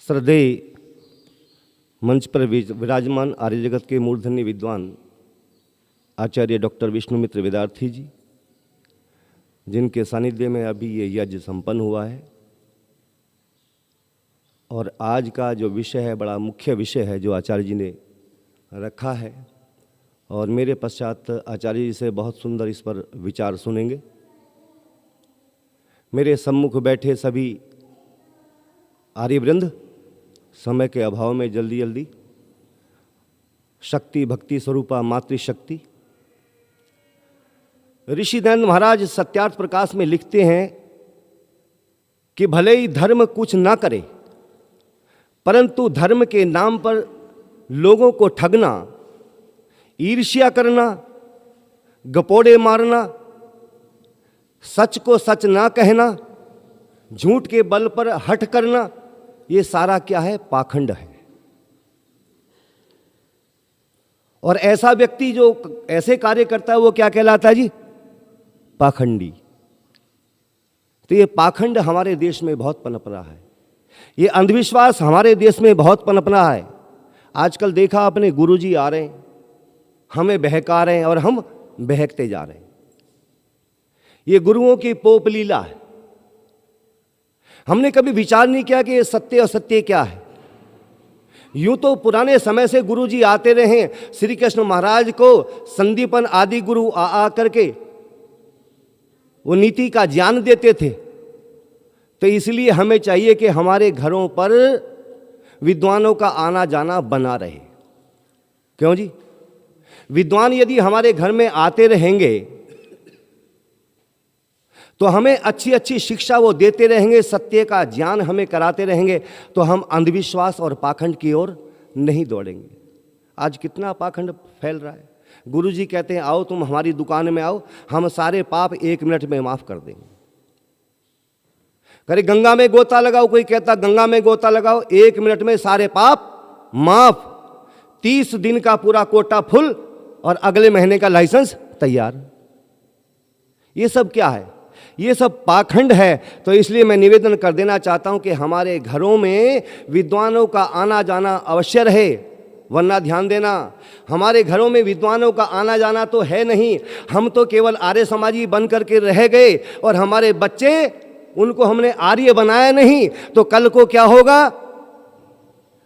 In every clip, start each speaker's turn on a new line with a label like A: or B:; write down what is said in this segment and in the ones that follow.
A: श्रद्धेय मंच पर विराजमान आर्य जगत के मूर्धन्य विद्वान आचार्य डॉक्टर विष्णुमित्र वेदार्थी जी, जिनके सानिध्य में अभी ये यज्ञ संपन्न हुआ है। और आज का जो विषय है बड़ा मुख्य विषय है जो आचार्य जी ने रखा है, और मेरे पश्चात आचार्य जी से बहुत सुंदर इस पर विचार सुनेंगे। मेरे सम्मुख बैठे सभी आर्यवृंद, समय के अभाव में जल्दी जल्दी शक्ति भक्ति स्वरूपा मातृशक्ति। ऋषि दयानंद महाराज सत्यार्थ प्रकाश में लिखते हैं कि भले ही धर्म कुछ ना करे, परंतु धर्म के नाम पर लोगों को ठगना, ईर्ष्या करना, गपोड़े मारना, सच को सच ना कहना, झूठ के बल पर हठ करना, ये सारा क्या है? पाखंड है। और ऐसा व्यक्ति जो ऐसे कार्य करता है वो क्या कहलाता है जी? पाखंडी। तो ये पाखंड हमारे देश में बहुत पनप रहा है, ये अंधविश्वास हमारे देश में बहुत पनप रहा है। आजकल देखा आपने, गुरुजी आ रहे हैं, हमें बहका रहे हैं और हम बहकते जा रहे हैं। ये गुरुओं की पोप लीला है। हमने कभी विचार नहीं किया कि ये सत्य और सत्य क्या है। यूं तो पुराने समय से गुरुजी आते रहे, श्री कृष्ण महाराज को संदीपन आदि गुरु आ करके वो नीति का ज्ञान देते थे। तो इसलिए हमें चाहिए कि हमारे घरों पर विद्वानों का आना जाना बना रहे। क्यों जी? विद्वान यदि हमारे घर में आते रहेंगे तो हमें अच्छी अच्छी शिक्षा वो देते रहेंगे, सत्य का ज्ञान हमें कराते रहेंगे, तो हम अंधविश्वास और पाखंड की ओर नहीं दौड़ेंगे। आज कितना पाखंड फैल रहा है। गुरुजी कहते हैं आओ तुम हमारी दुकान में आओ, हम सारे पाप 1 मिनट में माफ कर देंगे। करे गंगा में गोता लगाओ, कोई कहता गंगा में गोता लगाओ, 1 मिनट में सारे पाप माफ, 30 दिन का पूरा कोटा फुल और अगले महीने का लाइसेंस तैयार। ये सब क्या है? ये सब पाखंड है। तो इसलिए मैं निवेदन कर देना चाहता हूं कि हमारे घरों में विद्वानों का आना जाना अवश्य रहे। वरना ध्यान देना, हमारे घरों में विद्वानों का आना जाना तो है नहीं, हम तो केवल आर्य समाजी बन करके रह गए और हमारे बच्चे, उनको हमने आर्य बनाया नहीं। तो कल को क्या होगा?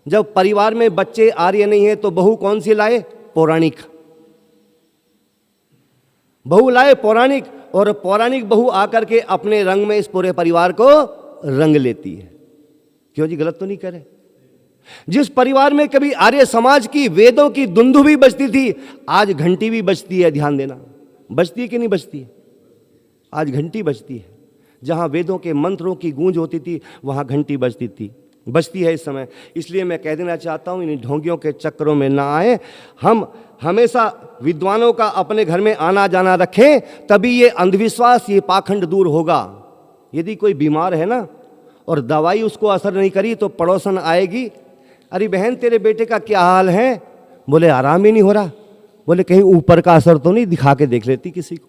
A: जब परिवार में बच्चे आर्य नहीं है तो बहू कौन सी लाए? पौराणिक बहू लाए, पौराणिक। और पौराणिक बहू आकर के अपने रंग में इस पूरे परिवार को रंग लेती है। क्यों जी? गलत तो नहीं करे? जिस परिवार में कभी आर्य समाज की वेदों की दुंदुभी बजती थी, आज घंटी भी बजती है। ध्यान देना, बजती है कि नहीं बजती है? आज घंटी बजती है। जहां वेदों के मंत्रों की गूंज होती थी वहां घंटी बजती है इस समय। इसलिए मैं कह देना चाहता हूं, इन ढोंगियों के चक्करों में ना आए। हम हमेशा विद्वानों का अपने घर में आना जाना रखें, तभी ये अंधविश्वास, ये पाखंड दूर होगा। यदि कोई बीमार है ना और दवाई उसको असर नहीं करी तो पड़ोसन आएगी, अरे बहन तेरे बेटे का क्या हाल है? बोले आराम ही नहीं हो रहा। बोले कहीं ऊपर का असर तो नहीं, दिखा के देख लेती किसी को।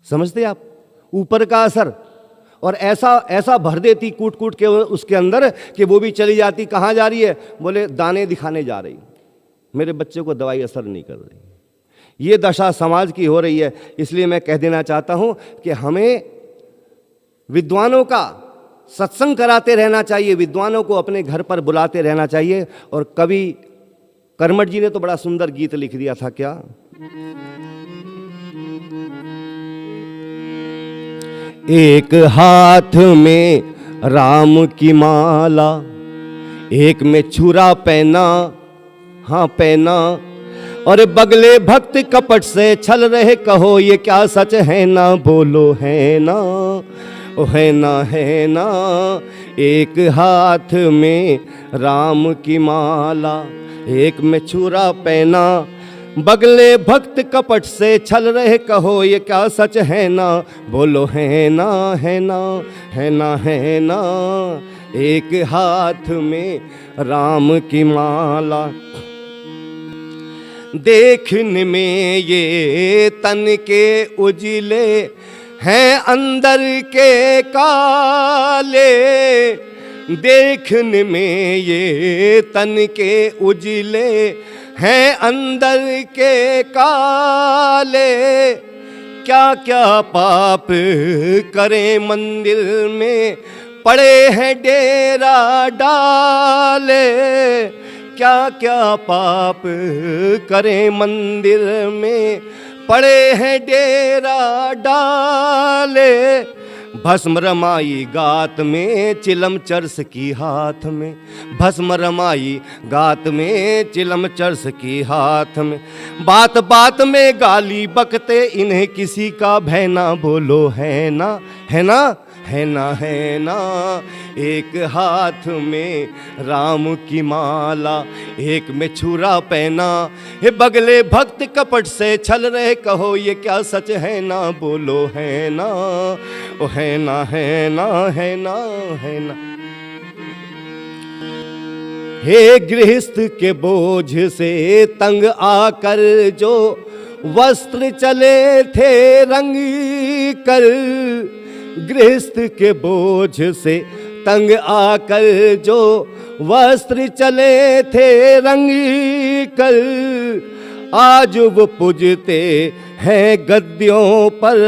A: समझते आप? ऊपर का असर। और ऐसा भर देती कूट कूट के उसके अंदर कि वो भी चली जाती। कहाँ जा रही है? बोले दाने दिखाने जा रही, मेरे बच्चे को दवाई असर नहीं कर रही। ये दशा समाज की हो रही है। इसलिए मैं कह देना चाहता हूं कि हमें विद्वानों का सत्संग कराते रहना चाहिए, विद्वानों को अपने घर पर बुलाते रहना चाहिए। और कवि कर्मठ जी ने तो बड़ा सुंदर गीत लिख दिया था। क्या? एक हाथ में राम की माला, एक में छुरा पहना, हाँ पहना, और बगले भक्त कपट से छल रहे, कहो ये क्या सच है ना? बोलो है ना, ओ है ना, है ना। एक हाथ में राम की माला, एक में छुरा पहना, बगले भक्त कपट से छल रहे, कहो ये क्या सच है ना? बोलो है ना, है ना, है ना, है ना। एक हाथ में राम की माला, देखने में ये तन के उजले हैं अंदर के काले, देखने में ये तन के उजले हैं अंदर के काले, क्या क्या पाप करें मंदिर में पड़े हैं डेरा डाले, क्या क्या पाप करें मंदिर में पड़े हैं डेरा डाले। भस्म रमाई गात में चिलम चरस की हाथ में, भस्म रमाई गात में चिलम चरस की हाथ में। बात बात में गाली बकते इन्हें किसी का भय ना, बोलो है ना, है ना, है ना, है ना। एक हाथ में राम की माला, एक में छुरा पहना, हे बगले भक्त कपट से छल रहे, कहो ये क्या सच है ना, बोलो है ना, ओ है ना, है ना, है ना, है ना। हे गृहस्थ के बोझ से तंग आकर जो वस्त्र चले थे रंग कर, गृहस्थ के बोझ से तंग आकर जो वस्त्र चले थे रंग कर, आज वो पूजते हैं गद्यों पर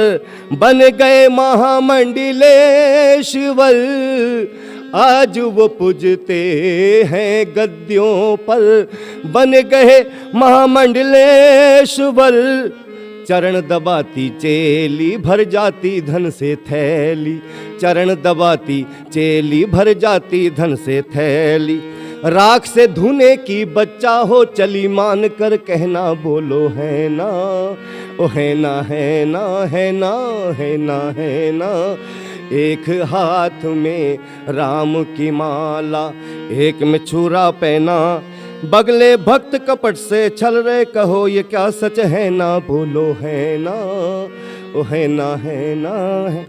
A: बन गए महामंडलेश्वर, आज वो पूजते हैं गद्यों पर बन गए महामंडलेश्वर। चरण दबाती चेली भर जाती धन से थैली, चरण दबाती चेली भर जाती धन से थैली। राख से धुने की बच्चा हो चली मान कर कहना, बोलो है ना, ओ है ना, है ना, है ना, है ना, है ना। एक हाथ में राम की माला, एक में छुरा पहना, बगले भक्त कपट से छल रहे, कहो ये क्या सच है ना, बोलो है ना, ओ है ना, है ना, है।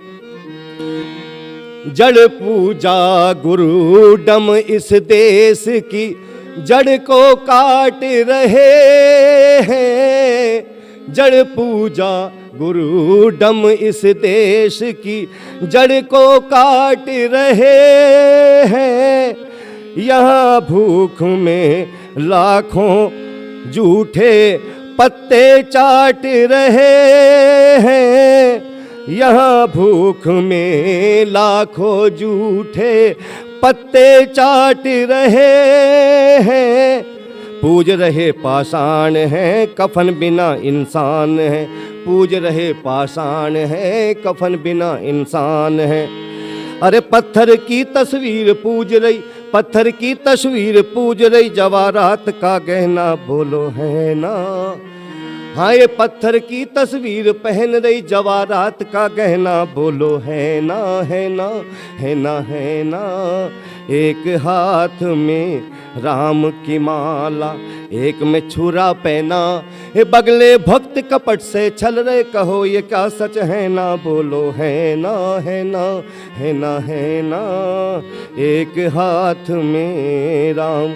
A: जड़ पूजा गुरु डम इस देश की जड़ को काट रहे हैं, जड़ पूजा गुरु डम इस देश की जड़ को काट रहे हैं। यहाँ भूख में लाखों झूठे पत्ते चाट रहे हैं, यहाँ भूख में लाखों झूठे पत्ते चाट रहे हैं। पूज रहे पाषाण हैं कफन बिना इंसान है, पूज रहे पाषाण हैं कफन बिना इंसान है। अरे पत्थर की तस्वीर पूज रही, पत्थर की तस्वीर पूज रही, जवाहरात का गहना, बोलो है ना। हाँ ये पत्थर की तस्वीर पहन रही, जवाहरात का गहना, बोलो है ना, है ना, है ना, है ना। एक हाथ में राम की माला, एक में छुरा पहना, हे बगले भक्त कपट से छल रहे, कहो ये क्या सच है ना, बोलो है ना, है ना, है ना, है ना। एक हाथ में राम,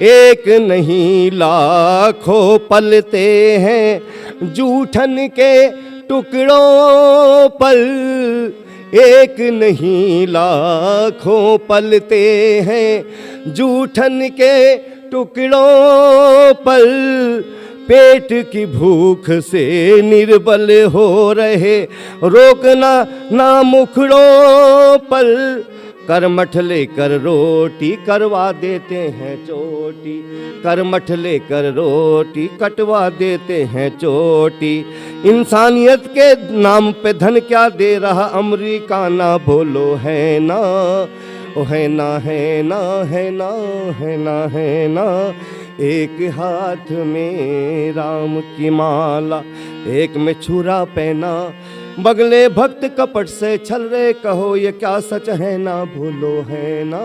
A: एक नहीं लाखों पलते हैं जूठन के टुकड़ों पर, एक नहीं लाखों पलते हैं जूठन के टुकड़ों पर। पेट की भूख से निर्बल हो रहे, रोकना ना मुखड़ों पर। करमठ लेकर रोटी करवा देते हैं चोटी, करमठ लेकर रोटी कटवा देते हैं चोटी। इंसानियत के नाम पे धन क्या दे रहा अमेरिका ना, बोलो है ना, ओ है ना, है ना, है ना, है ना, है ना। एक हाथ में राम की माला, एक में छुरा पहना, बगले भक्त कपट से छल रहे, कहो ये क्या सच है ना, भूलो है ना,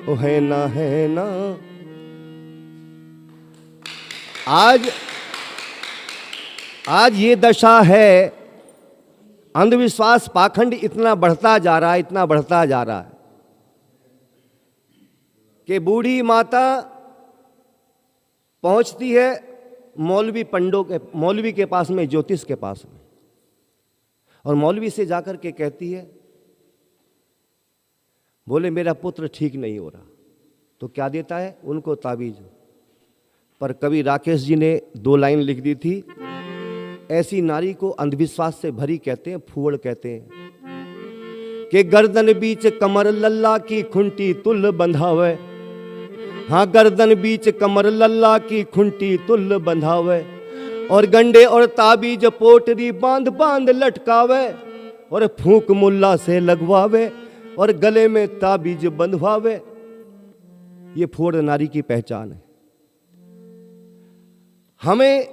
A: ओ है ना, है ना। आज ये दशा है, अंधविश्वास पाखंड इतना बढ़ता जा रहा है, इतना बढ़ता जा रहा है कि बूढ़ी माता पहुंचती है मौलवी के पास में, ज्योतिष के पास में, और मौलवी से जाकर के कहती है, बोले मेरा पुत्र ठीक नहीं हो रहा, तो क्या देता है उनको ताबीज। पर कवि राकेश जी ने 2 लाइन लिख दी थी, ऐसी नारी को अंधविश्वास से भरी कहते हैं, फूवड़ कहते हैं कि गर्दन बीच कमर लल्ला की खुंटी तुल बंधावे। हाँ, गर्दन बीच कमर लल्ला की खुंटी तुल बंधावे, और गंडे और ताबीज पोटरी बांध बांध लटकावे, और फूंक मुल्ला से लगवावे, और गले में ताबीज बंधवावे। ये फूवड़ नारी की पहचान है। हमें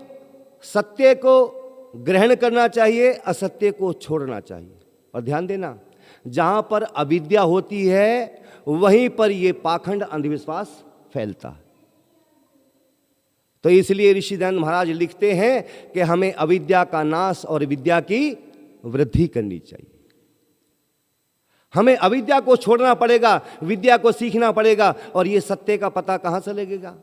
A: सत्य को ग्रहण करना चाहिए, असत्य को छोड़ना चाहिए। और ध्यान देना, जहां पर अविद्या होती है वहीं पर यह पाखंड अंधविश्वास फैलता है। तो इसलिए ऋषि दयानंद महाराज लिखते हैं कि हमें अविद्या का नाश और विद्या की वृद्धि करनी चाहिए। हमें अविद्या को छोड़ना पड़ेगा, विद्या को सीखना पड़ेगा। और ये सत्य का पता कहां से लगेगा?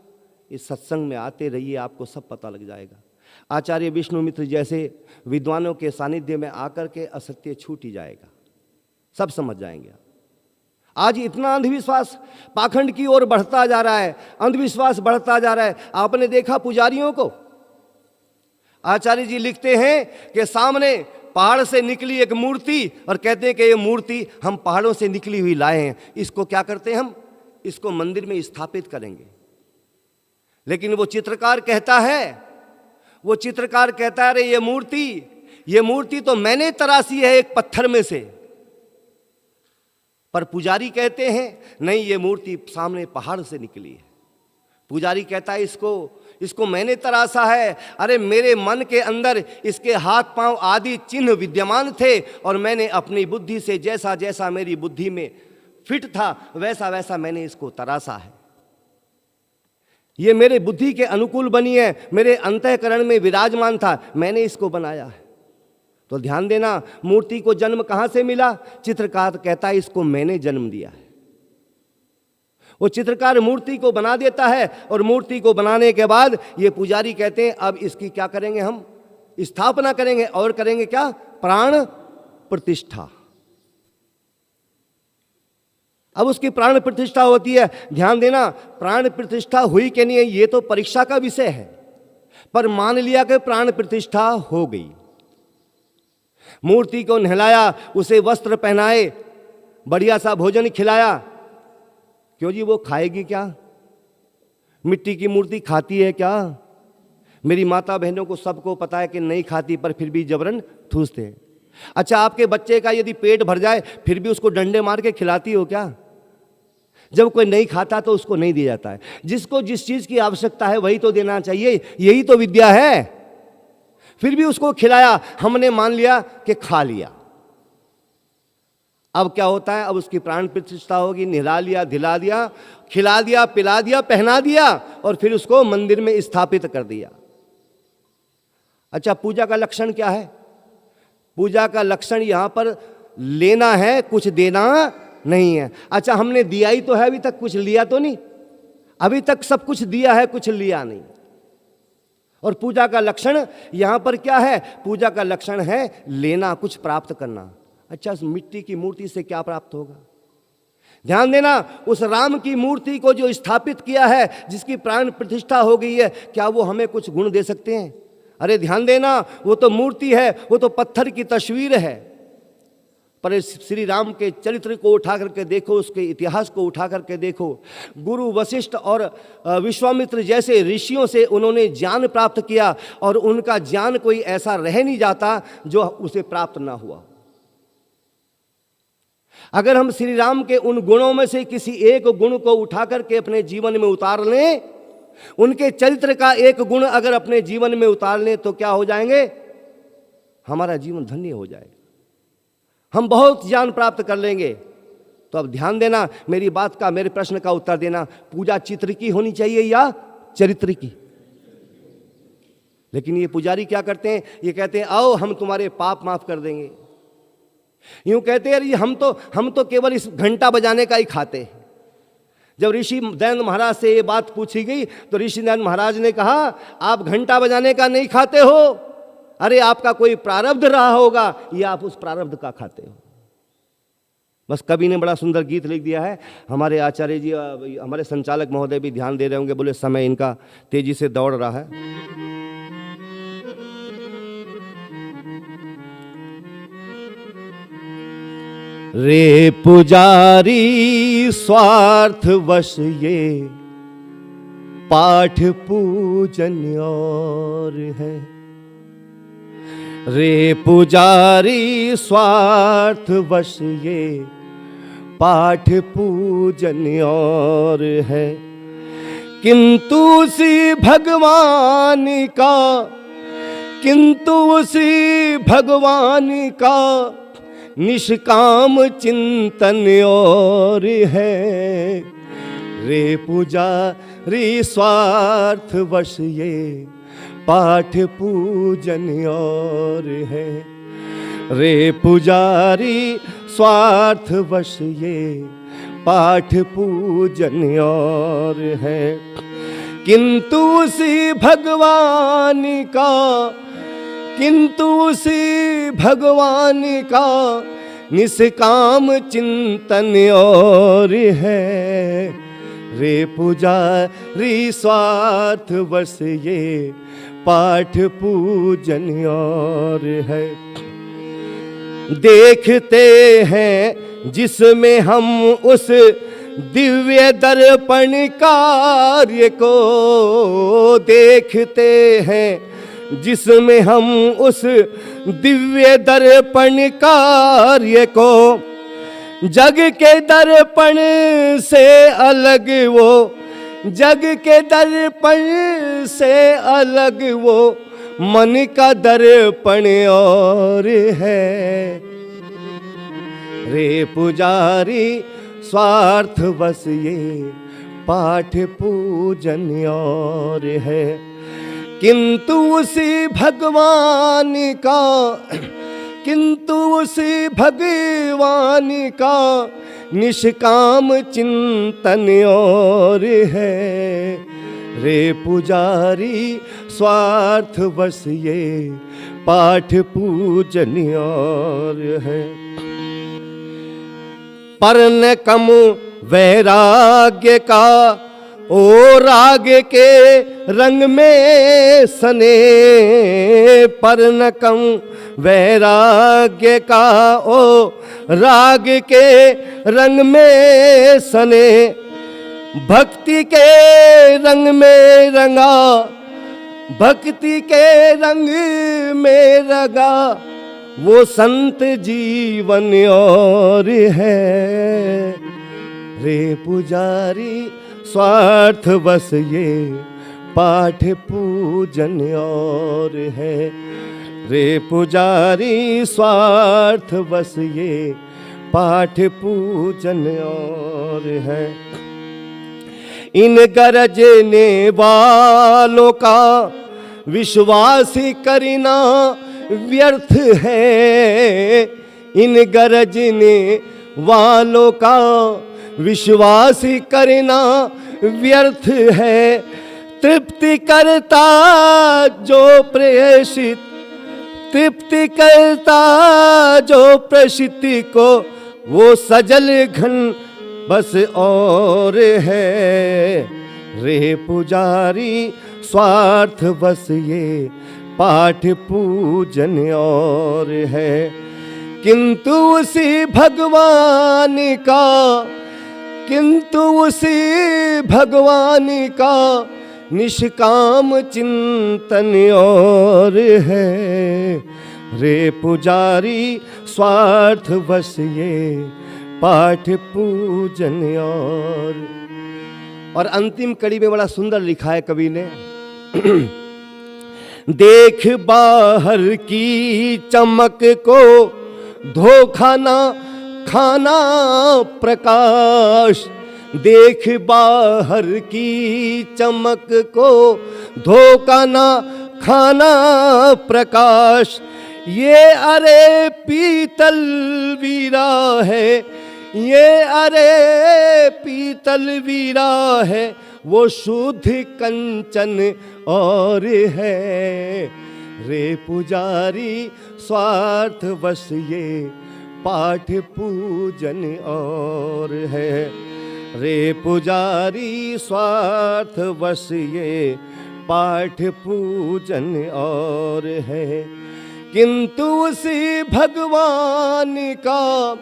A: इस सत्संग में आते रहिए, आपको सब पता लग जाएगा। आचार्य विष्णुमित्र जैसे विद्वानों के सानिध्य में आकर के असत्य छूट ही जाएगा, सब समझ जाएंगे। आज इतना अंधविश्वास पाखंड की ओर बढ़ता जा रहा है, अंधविश्वास बढ़ता जा रहा है। आपने देखा पुजारियों को, आचार्य जी लिखते हैं कि सामने पहाड़ से निकली एक मूर्ति, और कहते हैं कि ये मूर्ति हम पहाड़ों से निकली हुई लाए हैं, इसको क्या करते हैं हम, इसको मंदिर में स्थापित करेंगे। लेकिन वो चित्रकार कहता है, अरे ये मूर्ति तो मैंने तराशी है एक पत्थर में से। पर पुजारी कहते हैं नहीं, ये मूर्ति सामने पहाड़ से निकली है। पुजारी कहता है इसको मैंने तराशा है। अरे मेरे मन के अंदर इसके हाथ पांव आदि चिन्ह विद्यमान थे, और मैंने अपनी बुद्धि से जैसा जैसा मेरी बुद्धि में फिट था वैसा वैसा मैंने इसको तराशा है। ये मेरे बुद्धि के अनुकूल बनी है, मेरे अंतःकरण में विराजमान था, मैंने इसको बनाया है। तो ध्यान देना, मूर्ति को जन्म कहां से मिला? चित्रकार कहता है इसको मैंने जन्म दिया है। वो चित्रकार मूर्ति को बना देता है, और मूर्ति को बनाने के बाद ये पुजारी कहते हैं अब इसकी क्या करेंगे, हम स्थापना करेंगे, और करेंगे क्या? प्राण प्रतिष्ठा। अब उसकी प्राण प्रतिष्ठा होती है। ध्यान देना, प्राण प्रतिष्ठा हुई कि नहीं ये तो परीक्षा का विषय है, पर मान लिया कि प्राण प्रतिष्ठा हो गई। मूर्ति को नहलाया, उसे वस्त्र पहनाए, बढ़िया सा भोजन खिलाया। क्यों जी, वो खाएगी क्या? मिट्टी की मूर्ति खाती है क्या? मेरी माता बहनों को सबको पता है कि नहीं खाती, पर फिर भी जबरन ठूसते हैं। अच्छा, आपके बच्चे का यदि पेट भर जाए फिर भी उसको डंडे मार के खिलाती हो क्या? जब कोई नहीं खाता तो उसको नहीं दिया जाता है। जिसको जिस चीज की आवश्यकता है वही तो देना चाहिए, यही तो विद्या है। फिर भी उसको खिलाया, हमने मान लिया कि खा लिया। अब क्या होता है? अब उसकी प्राण प्रतिष्ठा होगी। नहला लिया, धिला दिया, खिला दिया, पिला दिया, पहना दिया, और फिर उसको मंदिर में स्थापित कर दिया। अच्छा, पूजा का लक्षण क्या है? पूजा का लक्षण यहां पर लेना है, कुछ देना नहीं है। अच्छा, हमने दिया ही तो है, अभी तक कुछ लिया तो नहीं। अभी तक सब कुछ दिया है, कुछ लिया नहीं। और पूजा का लक्षण यहां पर क्या है? पूजा का लक्षण है लेना, कुछ प्राप्त करना। अच्छा, उस मिट्टी की मूर्ति से क्या प्राप्त होगा? ध्यान देना, उस राम की मूर्ति को जो स्थापित किया है, जिसकी प्राण प्रतिष्ठा हो गई है, क्या वो हमें कुछ गुण दे सकते हैं? अरे ध्यान देना, वो तो मूर्ति है, वो तो पत्थर की तस्वीर है। पर श्री राम के चरित्र को उठा करके देखो, उसके इतिहास को उठा करके देखो। गुरु वशिष्ठ और विश्वामित्र जैसे ऋषियों से उन्होंने ज्ञान प्राप्त किया, और उनका ज्ञान कोई ऐसा रह नहीं जाता जो उसे प्राप्त ना हुआ। अगर हम श्री राम के उन गुणों में से किसी एक गुण को उठा करके अपने जीवन में उतार लें, उनके चरित्र का एक गुण अगर अपने जीवन में उतार लें, तो क्या हो जाएंगे? हमारा जीवन धन्य हो जाएगा, हम बहुत ज्ञान प्राप्त कर लेंगे। तो अब ध्यान देना, मेरी बात का, मेरे प्रश्न का उत्तर देना। पूजा चित्र की होनी चाहिए या चरित्र की? लेकिन ये पुजारी क्या करते हैं? ये कहते हैं आओ हम तुम्हारे पाप माफ कर देंगे। यूं कहते हैं हम तो केवल इस घंटा बजाने का ही खाते हैं। जब ऋषि दयानंद महाराज से ये बात पूछी गई तो ऋषि दयानंद महाराज ने कहा आप घंटा बजाने का नहीं खाते हो, अरे आपका कोई प्रारब्ध रहा होगा, या आप उस प्रारब्ध का खाते हो। बस कवि ने बड़ा सुंदर गीत लिख दिया है। हमारे आचार्य जी, हमारे संचालक महोदय भी ध्यान दे रहे होंगे, बोले समय इनका तेजी से दौड़ रहा है। रे पुजारी स्वार्थ वश ये पाठ पूजन और है। रे पुजारी स्वार्थ वश ये पाठ पूजन और है। किंतु उसी भगवान का, किंतु उसी भगवान का निष्काम चिंतन और है। रे पुजारी स्वार्थ वश ये पाठ पूजन और है। रे पुजारी स्वार्थ वश ये पाठ पूजन और है। किंतु उसी भगवान का, किंतु उसी भगवान का निष्काम चिंतन और है। रे पुजारी स्वार्थ वश ये पाठ पूजन और है। देखते हैं जिसमें हम उस दिव्य दर्पण कार्य को, देखते हैं जिसमें हम उस दिव्य दर्पण कार्य को, जग के दर्पण से अलग वो, जग के दर्पण से अलग वो मन का दर्पण और है। रे पुजारी स्वार्थ बस ये पाठ पूजन और है। किंतु उसी भगवान का, किंतु उसी भगवान का निष्काम चिंतन और है। रे पुजारी स्वार्थ बस ये पाठ पूजन और है। परन कम वैराग्य का ओ राग के रंग में सने, परन कम वैराग्य का ओ राग के रंग में सने, भक्ति के रंग में रंगा, भक्ति के रंग में रंगा वो संत जीवन और है। रे पुजारी स्वार्थ बस ये पाठ पूजन और है। रे पुजारी स्वार्थ बस ये पाठ पूजन और है। इन गरजने वालों का विश्वास करना व्यर्थ है। इन गरजने वालों का विश्वास करना व्यर्थ है। तृप्ति करता जो प्रेषित, तृप्ति करता जो प्रसिद्ध को वो सजल घन बस और है। रे पुजारी स्वार्थ बस ये पाठ पूजन और है। किंतु उसी भगवान का, किंतु उसी भगवान का निष्काम चिंतन और है। रे पुजारी स्वार्थ बस ये पाठ पूजन और अंतिम कड़ी में बड़ा सुंदर लिखा है कवि ने। देख बाहर की चमक को धोखा ना खाना प्रकाश, देख बाहर की चमक को धोखा ना खाना प्रकाश। ये अरे पीतल वीरा है, ये अरे पीतल वीरा है वो शुद्ध कंचन और है। रे पुजारी स्वार्थ बस ये पाठ पूजन और है। रे पुजारी स्वार्थ वश ये पाठ पूजन और है। किंतु उसी भगवान का,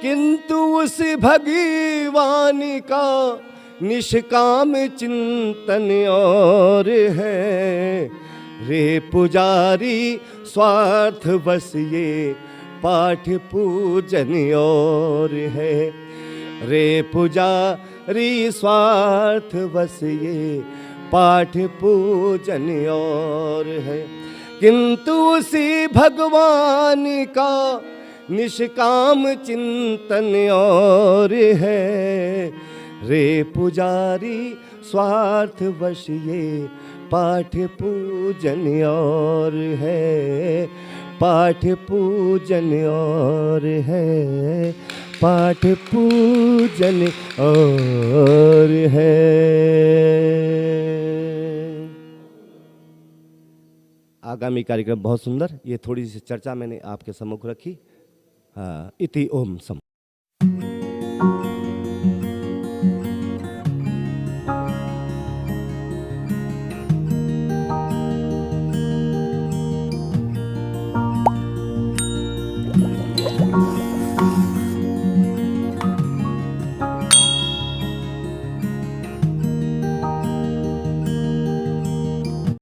A: किंतु उस भगवान का निष्काम चिंतन और है। रे पुजारी स्वार्थ बस ये पाठ पूजन और है। रे पुजारी स्वार्थ बस ये पाठ पूजन और है। किंतु उसी भगवान का निष्काम चिंतन और है। रे पुजारी स्वार्थ वश ये पाठ पूजन और है। पाठ पूजन और है। पाठ पूजन और है। आगामी कार्यक्रम बहुत सुंदर। ये थोड़ी सी चर्चा मैंने आपके सम्मुख रखी। इति ओम सम।